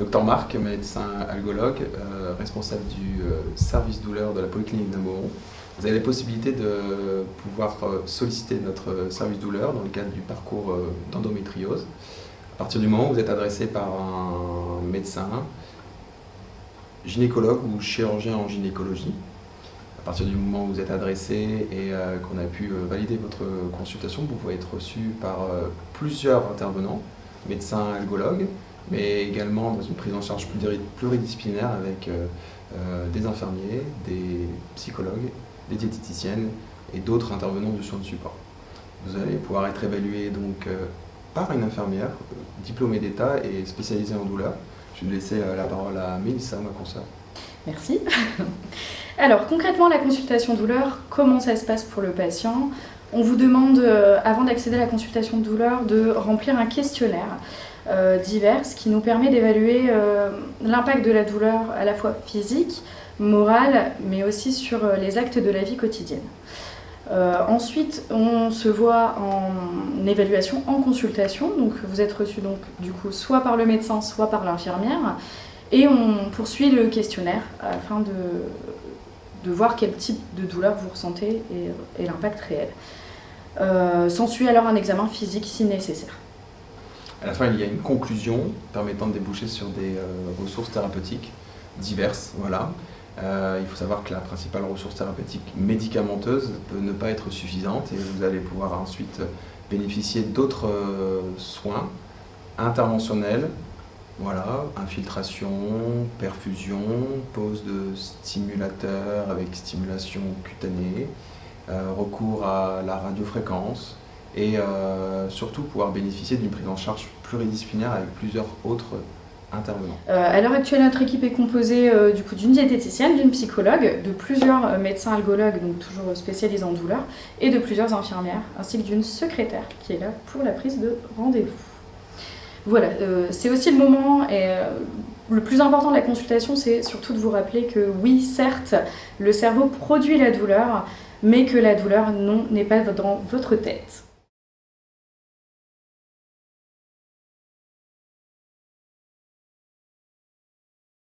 Docteur Marc, médecin algologue, responsable du service douleur de la Polyclinique d'Amont. Vous avez la possibilité de pouvoir solliciter notre service douleur dans le cadre du parcours d'endométriose. À partir du moment où vous êtes adressé par un médecin, gynécologue ou chirurgien en gynécologie, à partir du moment où vous êtes adressé et qu'on a pu valider votre consultation, vous pouvez être reçu par plusieurs intervenants, médecins algologues, mais également dans une prise en charge pluridisciplinaire avec des infirmiers, des psychologues, des diététiciennes et d'autres intervenants de soins de support. Vous allez pouvoir être évalué donc par une infirmière diplômée d'État et spécialisée en douleur. Je vais laisser la parole à Mélissa, ma consoeur. Merci. Alors concrètement, la consultation douleur, comment ça se passe pour le patient? On vous demande, avant d'accéder à la consultation de douleur, de remplir un questionnaire divers qui nous permet d'évaluer l'impact de la douleur à la fois physique, morale, mais aussi sur les actes de la vie quotidienne. Ensuite, on se voit en évaluation, en consultation. Donc, vous êtes reçu donc, du coup, soit par le médecin, soit par l'infirmière. Et on poursuit le questionnaire afin de voir quel type de douleur vous ressentez et l'impact réel. S'ensuit alors un examen physique si nécessaire. À la fin, il y a une conclusion permettant de déboucher sur des ressources thérapeutiques diverses. Voilà. Il faut savoir que la principale ressource thérapeutique médicamenteuse peut ne pas être suffisante et vous allez pouvoir ensuite bénéficier d'autres soins interventionnels, voilà, infiltration, perfusion, pose de stimulateurs avec stimulation cutanée, recours à la radiofréquence et surtout pouvoir bénéficier d'une prise en charge pluridisciplinaire avec plusieurs autres intervenants. À l'heure actuelle, notre équipe est composée d'une diététicienne, d'une psychologue, de plusieurs médecins algologues, donc toujours spécialisés en douleur, et de plusieurs infirmières, ainsi que d'une secrétaire qui est là pour la prise de rendez-vous. Voilà, c'est aussi le moment, et le plus important de la consultation, c'est surtout de vous rappeler que oui, certes, le cerveau produit la douleur, mais que la douleur, non, n'est pas dans votre tête.